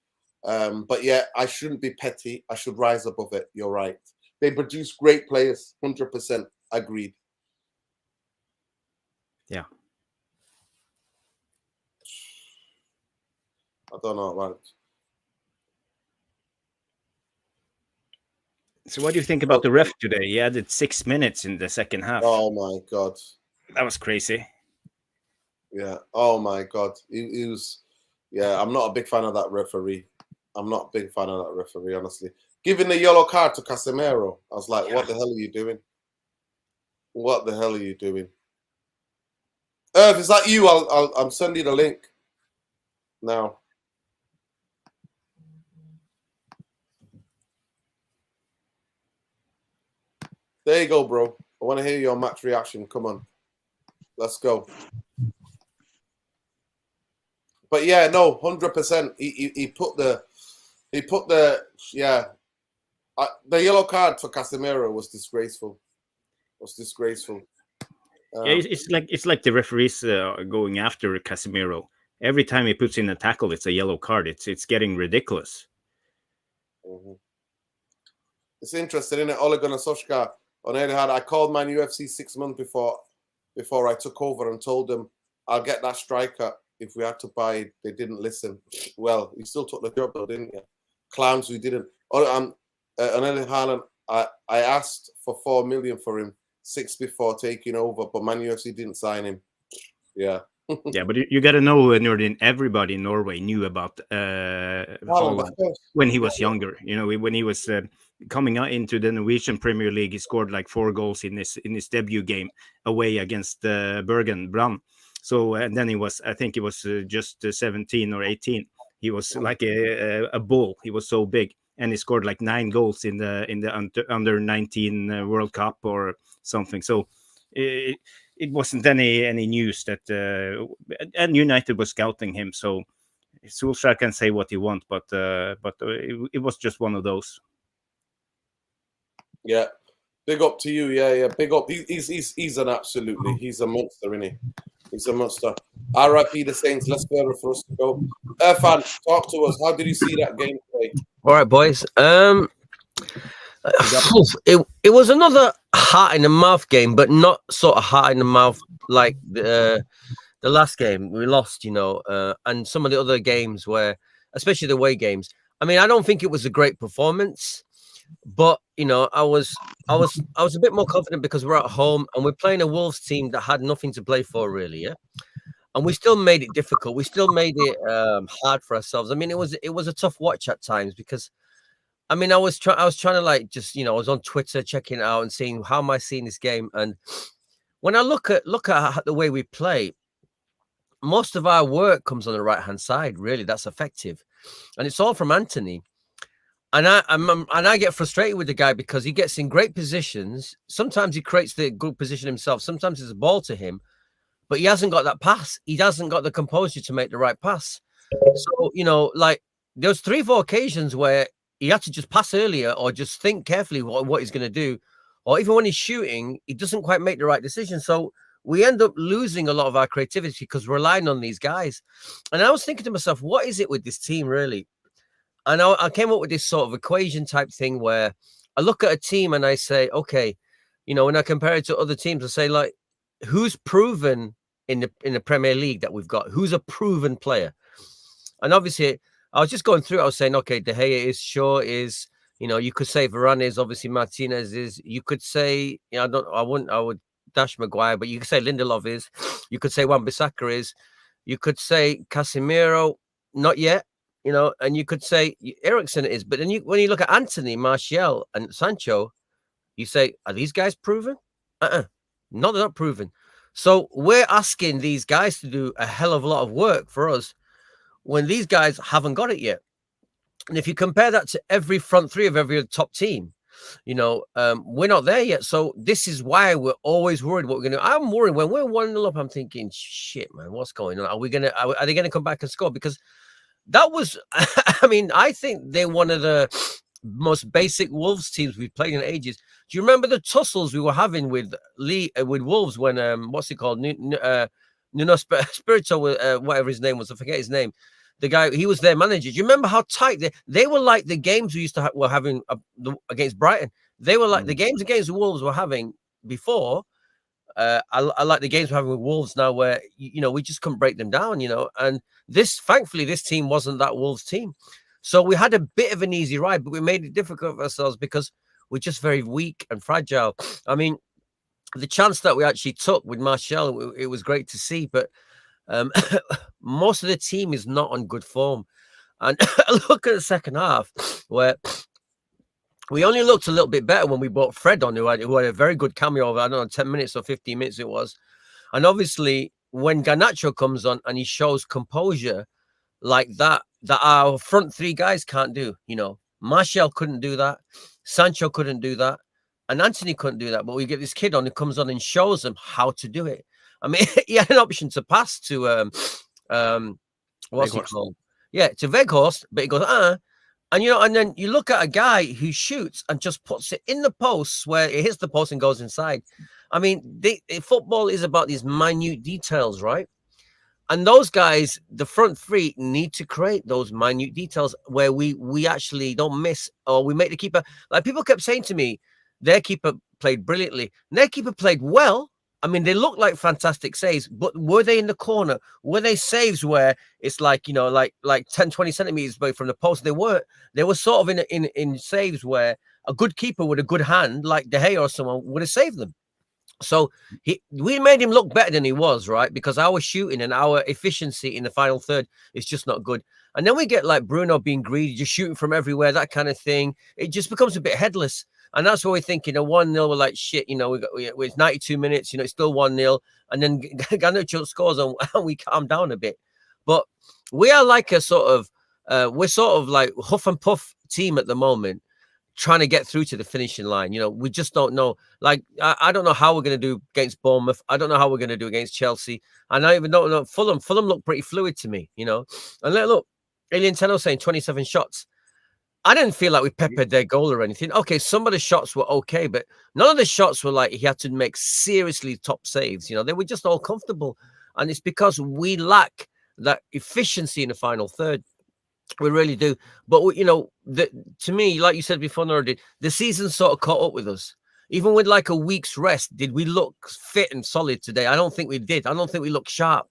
But yeah, I shouldn't be petty. I should rise above it. You're right. They produce great players. 100% agreed. Yeah. I don't know, man. So what do you think about the ref today? He added 6 minutes in the second half. Oh, my God. That was crazy. Yeah. Oh, my God. He was... Yeah, I'm not a big fan of that referee. Honestly. Giving the yellow card to Casemiro. I was like, what the hell are you doing? What the hell are you doing? Irv, is that you? I'll send you the link now. There you go, bro. I want to hear your match reaction. Come on. Let's go. But yeah, no, 100%. He put the yellow card for Casemiro was disgraceful. It's like the referees going after Casemiro. Every time he puts in a tackle, it's a yellow card. It's getting ridiculous. Mm-hmm. It's interesting, isn't it? Ole Gunnar Solskjaer on Etihad. I called Man UFC 6 months before I took over and told them I'll get that striker if we had to buy it. They didn't listen. Well, he still took the job though, didn't you? Clowns who didn't. On Etihad, I asked for 4 million for him 6 before taking over, but Man UFC didn't sign him. Yeah. Yeah, but you got to know, Nordin, everybody in Norway knew about Haaland when he was younger. When he was coming out into the Norwegian Premier League, he scored like 4 goals in his debut game away against Bergen Brann. So and then I think he was just 17 or 18. He was like a bull. He was so big, and he scored like 9 goals in the under 19 World Cup or something. So it wasn't any news that and United was scouting him. So Solskjaer can say what he wants, but it was just one of those. Yeah, big up to you. Yeah, big up. He's an absolutely. He's a monster, isn't he? He's a monster. R.I.P. the Saints. Let's go for us to go. Irfan, talk to us. How did you see that game today? All right, boys. It was another heart in the mouth game, but not sort of heart in the mouth like the last game we lost, and some of the other games where, especially the away games, I mean, I don't think it was a great performance, but you know, I was a bit more confident because we're at home and we're playing a Wolves team that had nothing to play for, really. Yeah. And we still made it difficult. We still made it hard for ourselves. I mean, it was a tough watch at times because I mean, I was trying to like just, you know, I was on Twitter checking it out and seeing how am I seeing this game. And when I look at the way we play, most of our work comes on the right hand side. Really, that's effective, and it's all from Anthony. And I get frustrated with the guy because he gets in great positions. Sometimes he creates the good position himself. Sometimes it's a ball to him, but he hasn't got that pass. He hasn't got the composure to make the right pass. So, you know, like there was 3-4 occasions where he had to just pass earlier or just think carefully what he's going to do. Or even when he's shooting, he doesn't quite make the right decision. So we end up losing a lot of our creativity because we're relying on these guys. And I was thinking to myself, what is it with this team really? And I came up with this sort of equation type thing where I look at a team and I say, okay, you know, when I compare it to other teams, I say, like, who's proven in the Premier League that we've got? Who's a proven player? And obviously, I was just going through. I was saying, okay, De Gea is, Shaw is, you know, you could say Varane is, obviously Martinez is. You could say, you know, I would dash Maguire, but you could say Lindelof is. You could say Wan-Bissaka is. You could say Casemiro, not yet, you know, and you could say Eriksen is. But then when you look at Anthony, Martial, and Sancho, you say, are these guys proven? No, they're not proven. So we're asking these guys to do a hell of a lot of work for us when these guys haven't got it yet. And if you compare that to every front three of every top team, you know, we're not there yet. So this is why we're always worried what we're going to do. I'm worried when we're 1-0 up. I'm thinking, shit, man, what's going on? Are they going to come back and score? Because that was, I mean, I think they're one of the most basic Wolves teams we've played in ages. Do you remember the tussles we were having with Wolves when what's it called? Nuno Espirito, whatever his name was, I forget his name. The guy, he was their manager. Do you remember how tight they were? Like the games we used to were having against Brighton. They were like the games against the Wolves were having before. I like the games we're having with Wolves now, where you know we just couldn't break them down. You know, and thankfully this team wasn't that Wolves team, so we had a bit of an easy ride, but we made it difficult for ourselves because we're just very weak and fragile. I mean, the chance that we actually took with Martial, it was great to see, but most of the team is not on good form. And look at the second half where we only looked a little bit better when we brought Fred on, who had a very good cameo of, I don't know, 10 minutes or 15 minutes it was. And obviously when Garnacho comes on and he shows composure like that our front three guys can't do, you know, Martial couldn't do that, Sancho couldn't do that, and Anthony couldn't do that. But we get this kid on who comes on and shows them how to do it. I mean, he had an option to pass to what's he called? Yeah, to Weghorst, but he goes, and you know, and then you look at a guy who shoots and just puts it in the posts where it hits the post and goes inside. I mean, football is about these minute details, right? And those guys, the front three, need to create those minute details where we actually don't miss, or we make the keeper. Like people kept saying to me, their keeper played brilliantly. Their keeper played well. I mean, they look like fantastic saves, but were they in the corner? Were they saves where it's like, you know, like 10, 20 centimeters away from the post? They weren't. They were sort of in saves where a good keeper with a good hand, like De Gea or someone, would have saved them. So we made him look better than he was, right? Because our shooting and our efficiency in the final third is just not good. And then we get like Bruno being greedy, just shooting from everywhere, that kind of thing. It just becomes a bit headless. And that's what we're thinking. A 1-0, we're like, shit, you know, it's 92 minutes, you know, it's still 1-0. And then Garnacho scores and we calm down a bit. But we are like a sort of, we're sort of like huff and puff team at the moment, trying to get through to the finishing line. You know, we just don't know. Like, I don't know how we're going to do against Bournemouth. I don't know how we're going to do against Chelsea. And I even don't know. Fulham look pretty fluid to me, you know. And look, Alien Tenno saying 27 shots. I didn't feel like we peppered their goal or anything. Okay, some of the shots were okay, but none of the shots were like he had to make seriously top saves. You know, they were just all comfortable. And it's because we lack that efficiency in the final third. We really do. But, you know, to me, like you said before, Nordin, the season sort of caught up with us. Even with like a week's rest, did we look fit and solid today? I don't think we did. I don't think we looked sharp.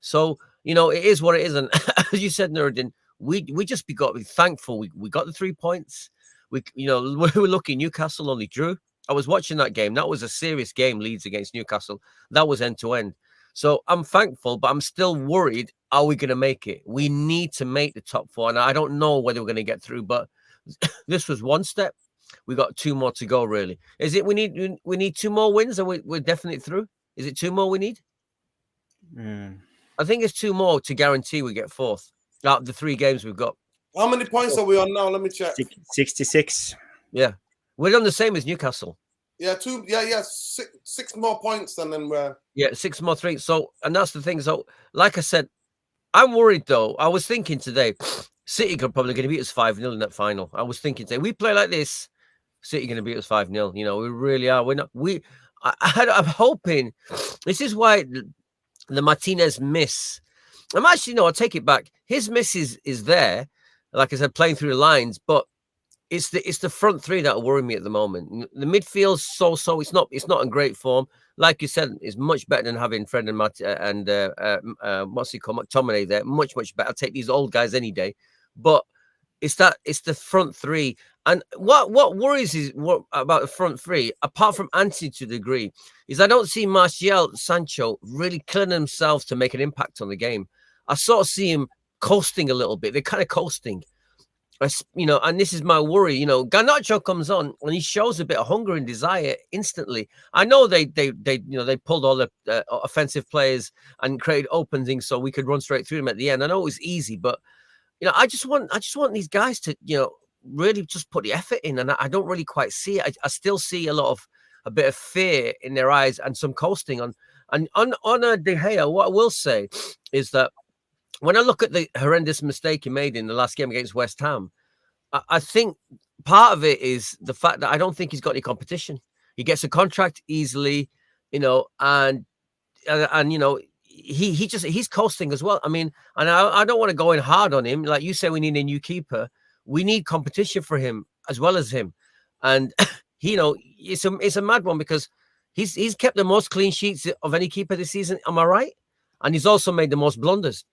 So, you know, it is what it is. And as you said, Nordin, we just got to be thankful we got the 3 points. We were lucky Newcastle only drew. I was watching that game. That was a serious game, Leeds against Newcastle. That was end to end. So I'm thankful, but I'm still worried. Are we going to make it? We need to make the top 4. And I don't know whether we're going to get through, but this was one step. We got 2 more to go, really. Is it we need 2 more wins and we're definitely through? Is it 2 more we need? I think it's 2 more to guarantee we get 4th out of the 3 games we've got. How many points are we on now? Let me check. 66. Yeah. We're on the same as Newcastle. Yeah, 2. Yeah, 6 more points, and then we're 6 more 3. So, and that's the thing. So, like I said, I'm worried though. I was thinking today, City are probably going to beat us 5-0 in that final. I was thinking today, we play like this, City going to beat us 5-0. You know, we really are. We're not. I'm hoping. This is why the Martinez miss. I'm actually no. I'll take it back. His miss is there. Like I said, playing through the lines, but it's the front 3 that are worrying me at the moment. The midfield's so. It's not in great form. Like you said, it's much better than having Fred and what's he called, McTominay there. Much better. I'll take these old guys any day. But it's the front 3. And what worries is about the front 3, apart from Anthony to a degree, is I don't see Martial, Sancho really killing themselves to make an impact on the game. I sort of see him coasting a little bit. They're kind of coasting. And this is my worry. Garnacho comes on and he shows a bit of hunger and desire instantly. I know they pulled all the offensive players and created openings so we could run straight through them at the end. I know it was easy, but I just want these guys to really just put the effort in, and I don't really quite see it. I still see a bit of fear in their eyes and some coasting on De Gea. What I will say is that when I look at the horrendous mistake he made in the last game against West Ham, I think part of it is the fact that I don't think he's got any competition. He gets a contract easily, and he's coasting as well. I mean, and I don't want to go in hard on him. Like you say, we need a new keeper. We need competition for him as well as him. And it's a mad one because he's kept the most clean sheets of any keeper this season. Am I right? And he's also made the most blunders.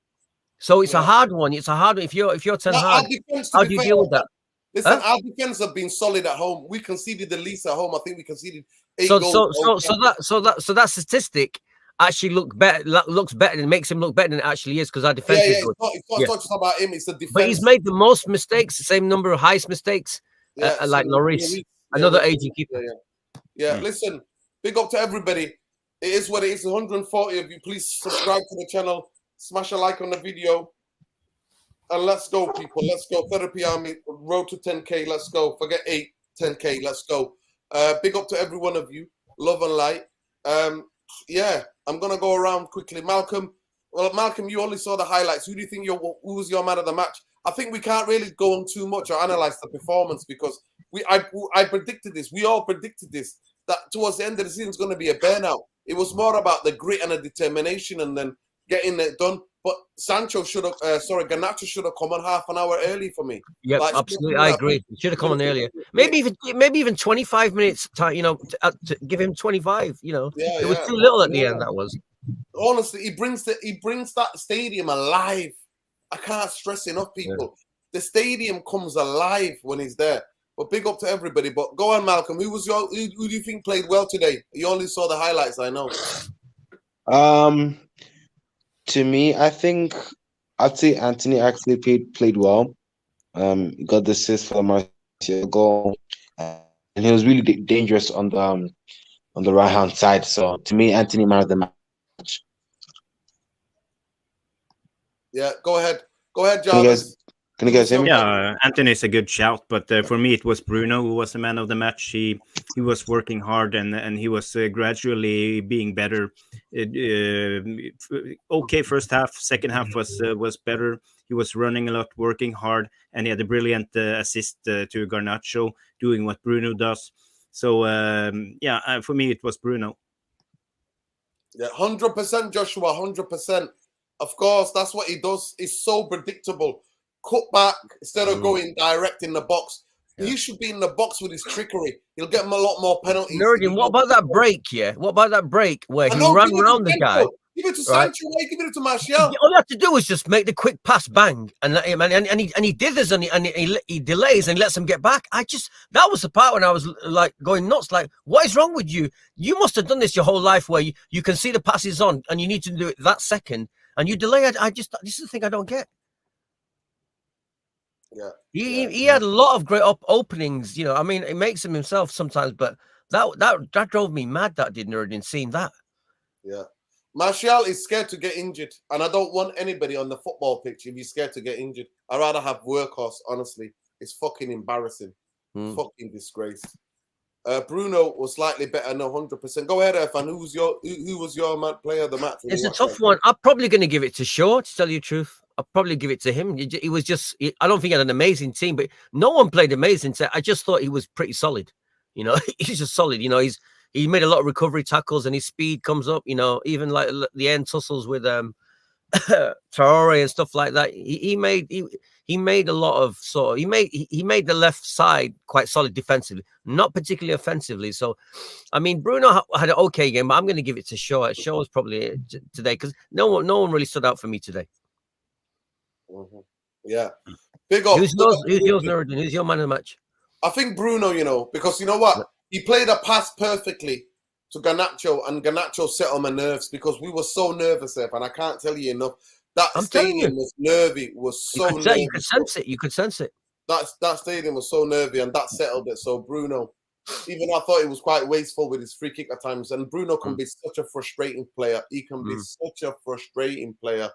So it's a hard one. It's a hard one. If you're Ten Hag, how do you deal with that? Listen, our defense have been solid at home. We conceded the least at home. I think we conceded 8 goals. So that statistic actually looks better and makes him look better than it actually is because our defense is good. It's not just about him. It's the defense. But he's made the most mistakes, the same number of highest mistakes, like Lloris, another aging keeper. Yeah. Listen, big up to everybody. It is what it is. 140 of you. Please subscribe to the channel. Smash a like on the video. And let's go, people. Let's go. Therapy Army. Road to 10K. Let's go. Forget 8, 10K. Let's go. Big up to every one of you. Love and light. I'm going to go around quickly. Malcolm, you only saw the highlights. Who do you think who was your man of the match? I think we can't really go on too much or analyze the performance because I predicted this. We all predicted this, that towards the end of the season is going to be a burnout. It was more about the grit and the determination and then getting it done. But Garnacho should have come on half an hour early for me. Yeah, absolutely. I agree. He should have come on earlier. Maybe even 25 minutes time, to give him 25, It was too little at the end, that was. Honestly, he brings that stadium alive. I can't stress enough, people. Yeah. The stadium comes alive when he's there. But big up to everybody. But go on, Malcolm. Who do you think played well today? You only saw the highlights, I know. To me, I'd say Anthony actually played well. He got the assist for the Martial goal, and he was really dangerous on the right hand side. So to me, Anthony man of the match. Yeah, go ahead, Jarvis. Can you guys hear me? Yeah, Anthony's a good shout, but for me it was Bruno who was the man of the match. He was working hard and he was gradually being better. Okay, first half, second half was better. He was running a lot, working hard, and he had a brilliant assist to Garnacho, doing what Bruno does. So for me it was Bruno. Yeah, 100%, Joshua, 100%. Of course, that's what he does. He's so predictable. Cut back instead of going direct in the box. Yeah. He should be in the box with his trickery. He'll get him a lot more penalties. Nerdin, what about that break? Yeah, what about that break where he ran around the guy? Give it to Right. Sancho. Why are you giving it to Martial? All you have to do is just make the quick pass, bang, and let him, and he did this, and he delays and he lets him get back. That was the part when I was like going nuts. Like, what is wrong with you? You must have done this your whole life, where you can see the passes on, and you need to do it that second, and you delay. This is the thing I don't get. Yeah. He had a lot of great openings. You know, I mean, it makes him himself sometimes, but that drove me mad. That did Nuruddin seeing that. Yeah. Martial is scared to get injured, and I don't want anybody on the football pitch if he's scared to get injured. I'd rather have workhorse, honestly. It's fucking embarrassing. Fucking disgrace. Bruno was slightly better, no 100%. Go ahead, Irfan. Who was your player of the match? It's a tough one. I'm probably going to give it to Shaw, to tell you the truth. I'll probably give it to him. He was just, I don't think he had an amazing team, but no one played amazing. I just thought he was pretty solid. You know, he's just solid. You know, he made a lot of recovery tackles and his speed comes up, you know, even like the end tussles with Traore and stuff like that. He made a lot of he made the left side quite solid defensively, not particularly offensively. So, I mean, Bruno had an okay game, but I'm going to give it to Shaw. Shaw was probably today because no one really stood out for me today. Yeah, big up. Who's yours, Nuruddin? Who's your man of the match? I think Bruno, you know, because you know what? He played a pass perfectly to Garnacho, and Garnacho set on my nerves because we were so nervous, and I can't tell you enough. That stadium was nervy, was so nervy. You could sense it. You could sense it. That stadium was so nervy, and that settled it. So Bruno, even though I thought he was quite wasteful with his free kick at times, and Bruno can be such a frustrating player. He can be such a frustrating player.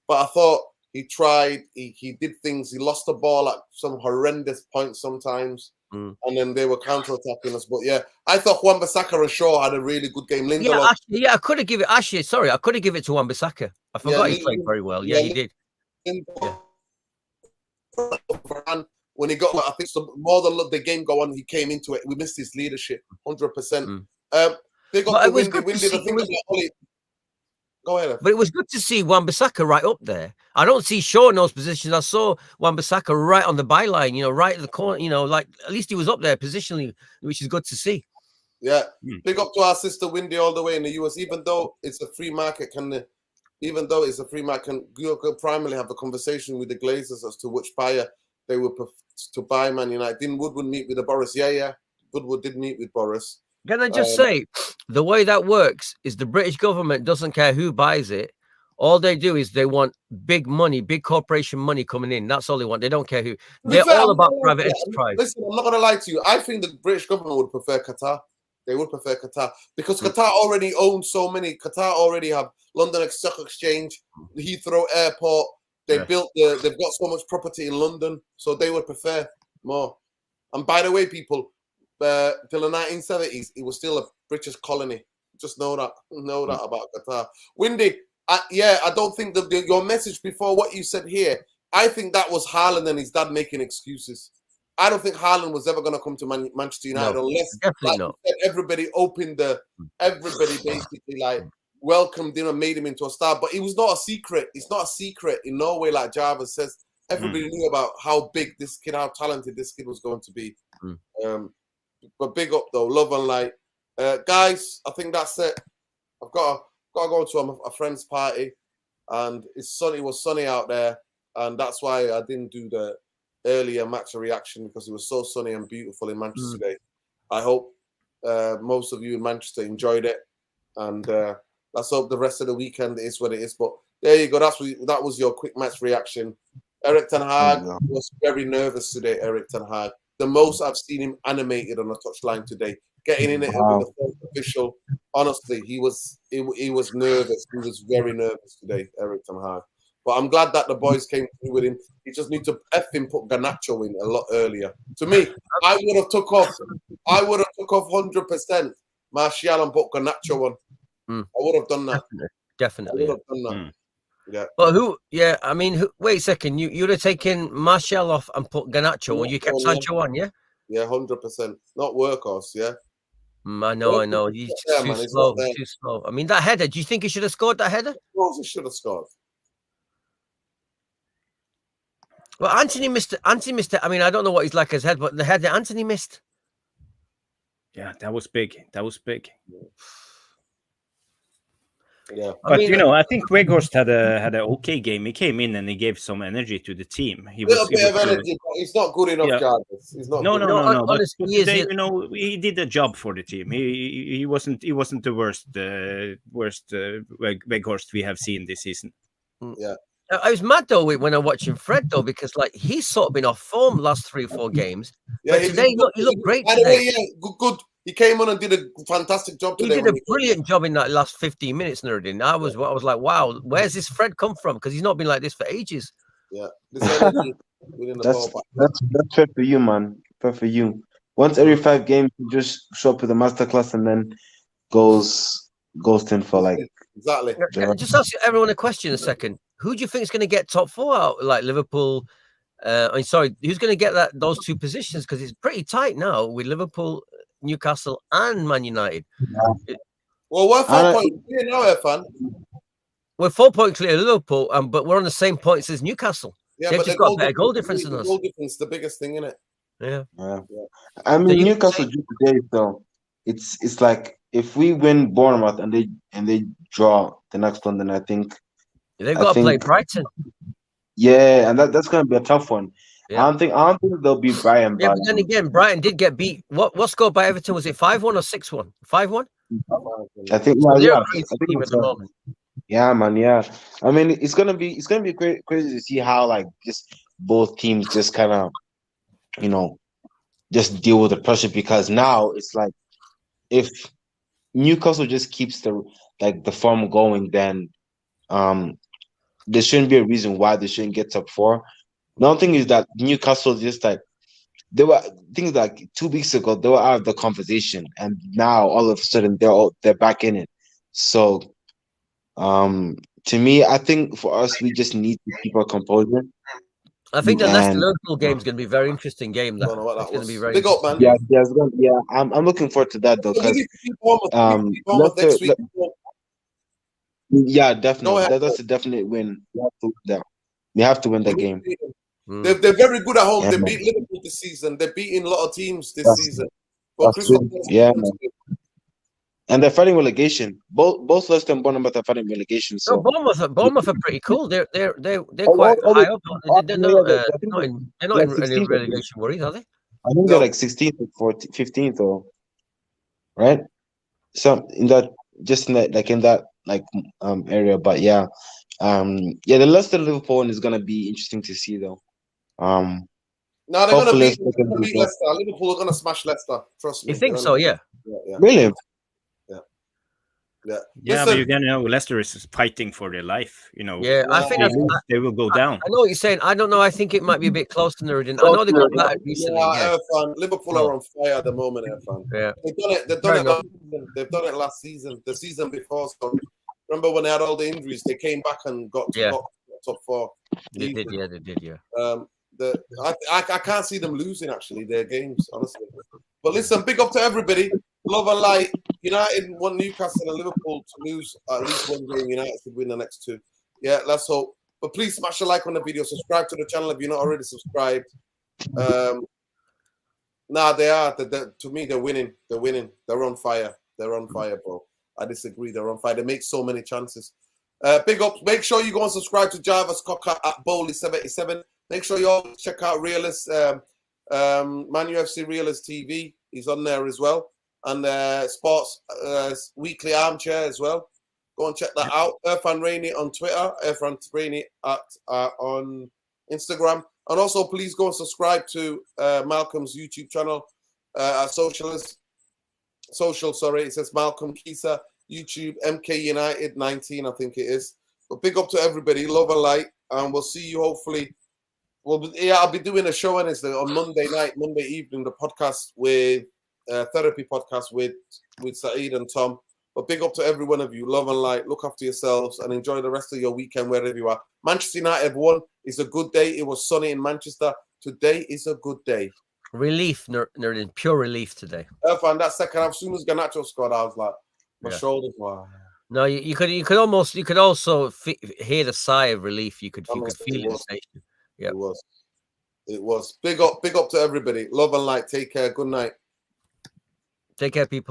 But I thought he tried. He did things. He lost the ball at some horrendous points sometimes. And then they were counter-attacking us. But yeah, I thought Wan-Bissaka and Shaw had a really good game. Lindelof. I could have given it. Sorry, I could have given it to Wan-Bissaka. I forgot he played very well. Yeah, he did. When he got, I think, more than the game go on, he came into it. We missed his leadership, 100%. They got the windy. Go ahead. But it was good to see Wan-Bissaka right up there. I don't see Shaw in those positions. I saw Wan-Bissaka right on the byline, you know, right at the corner, you know, like at least he was up there positionally, which is good to see. Yeah. Big up to our sister Windy all the way in the US. Even though it's a free market, you could primarily have a conversation with the Glazers as to which buyer they would prefer to buy Man United. Didn't Woodward meet with the Boris? Yeah. Woodward did meet with Boris. Can I just say, the way that works is the British government doesn't care who buys it. All they do is they want big money, big corporation money coming in. That's all they want. They don't care who. They're all about private enterprise. Listen, I'm not going to lie to you. I think the British government would prefer Qatar. They would prefer Qatar because Qatar already owns so many. Qatar already have London Stock Exchange, Heathrow Airport. They've got so much property in London, so they would prefer more. And by the way, people, till the 1970s, it was still a British colony. Just know that about Qatar. Windy, I don't think your message before what you said here, I think that was Haaland and his dad making excuses. I don't think Haaland was ever going to come to Manchester United unless everybody basically like welcomed him and made him into a star. But it was not a secret. It's not a secret in no way, like Jarvis says. Everybody knew about how big this kid, how talented this kid was going to be. But big up though, love and light, guys. I think that's it. I've got to go to a friend's party, and it's sunny. It was sunny out there, and that's why I didn't do the earlier match reaction because it was so sunny and beautiful in Manchester today. I hope most of you in Manchester enjoyed it, and let's hope the rest of the weekend is what it is. But there you go. That was your quick match reaction. Erik ten Hag was very nervous today. Erik ten Hag. The most I've seen him animated on a touchline today, getting in it with the first official. Honestly, he was nervous. He was very nervous today, Erik ten Hag. But I'm glad that the boys came through with him. He just need to put Garnacho in a lot earlier. To me, I would have took off 100% Martial and put Garnacho on. I would have done that. Definitely. I would have done that. Yeah. But wait a second. You'd have taken Martial off and put Garnacho, or you kept Sancho on, yeah? Yeah, 100%. Not workhorse, yeah. I know. He's too slow. Too slow. I mean, that header. Do you think he should have scored that header? Of course, he should have scored. Well, Anthony missed it. I mean, I don't know what he's like as head, but the header Anthony missed. Yeah, that was big. Yeah. But you know, I think Weghorst had an okay game. He came in and he gave some energy to the team. He Little was, bit of energy, but he's not good enough, yeah. Jarvis. He's not. No, good no, enough. no, no. But honestly, he today, is- you know, he did a job for the team. He wasn't the worst Weghorst we have seen this season. Yeah. I was mad though when I watching Fred though, because like he's sort of been off form last 3 or 4 games. Yeah, But today he looked great by the today. way, yeah, good. He came on and did a fantastic job He today. did a brilliant job in that last 15 minutes, Nuruddin. I was like, wow, where's this Fred come from? Because he's not been like this for ages. Yeah, this energy within the ball. That's fair for you, man. Fair for you. Once every 5 games, you just show up with a masterclass and then goes in for like. Exactly. Just ask everyone a question a second. Who do you think is going to get top 4 out? Like Liverpool? I'm sorry, who's going to get those 2 positions? Because it's pretty tight now with Liverpool, Newcastle, and Man United. Well, we're 4 points clear now, Irfan. We're 4 points clear of Liverpool, but we're on the same points as Newcastle. Yeah, They've but just got a better goal difference than us. Goal difference, the biggest thing, isn't it? Yeah. I mean, Newcastle today, though, it's like if we win Bournemouth and they draw the next one, then I think they've got to play Brighton. Yeah, and that's going to be a tough one. Yeah. I don't think they'll beat Brighton. Yeah, but then again, Brighton did get beat. What score by Everton? Was it 5-1 or 6-1? 5-1? I think. So Yeah, I think at the moment. Yeah, man. Yeah, I mean, it's gonna be crazy to see how like just both teams just kind of, you know, just deal with the pressure, because now it's like if Newcastle just keeps the form going, then there shouldn't be a reason why they shouldn't get top 4. The only thing is that Newcastle just like they were things like 2 weeks ago they were out of the conversation, and now all of a sudden they're back in it. So, to me, I think for us we just need to keep our composure. I think the Leicester Liverpool game is going to be a very interesting game. It's going to be very big up, man. Yeah. I'm looking forward to that though, because next week. Yeah, definitely. That's a definite win. We have to win that game. They're very good at home. They beat Liverpool this season. They're beating a lot of teams this season. Yeah, man. And they're fighting relegation. Both Leicester and Bournemouth are fighting relegation. So Bournemouth are pretty cool. They're quite high up. They're not in any relegation worries, are they? I think they're like 16th or 15th, or right. So in that area, but yeah, the Leicester Liverpool one is gonna be interesting to see though. No, they're gonna beat Leicester. Liverpool are gonna smash Leicester. Trust me. You think so? Yeah. Really? Yeah, but you know, Leicester is fighting for their life. You know. Yeah, I think they will go down. I know what you're saying. I don't know. I think it might be a bit close to Nuruddin. I know they got battered recently. Yeah, Liverpool are on fire at the moment. Yeah, they've done it last season, the season before. So remember when they had all the injuries, they came back and got top 4. They did. Yeah. I can't see them losing actually their games, honestly. But listen, big up to everybody. Love and light. United want Newcastle and Liverpool to lose at least one game. United should win the next 2. Yeah, let's hope. But please smash a like on the video. Subscribe to the channel if you're not already subscribed. They are. To me, they're winning. They're winning. They're on fire. They're on fire, bro. I disagree. They're on fire. They make so many chances. Big up. Make sure you go and subscribe to Jarvis Cocker at Bowley77. Make sure you all check out Realist, Man UFC Realist TV. He's on there as well. And Sports Weekly Armchair as well. Go and check that out. Irfan Rainey on Twitter. Irfan Rainey on Instagram. And also, please go and subscribe to Malcolm's YouTube channel. It says Malcolm Kisa, YouTube, MK United 19, I think it is. But big up to everybody. Love and light. And we'll see you hopefully. I'll be doing a show on Monday evening, the podcast with therapy podcast with Saeed and Tom. But big up to every one of you. Love and light. Look after yourselves and enjoy the rest of your weekend wherever you are. Manchester United have won. It's a good day. It was sunny in Manchester. Today is a good day. Relief, pure relief today. And that second half, as soon as Garnacho scored, I was like, my shoulders were. No, you could also hear the sigh of relief. You could feel it. Yeah, it was. Big up to everybody. Love and light. Take care. Good night. Take care, people.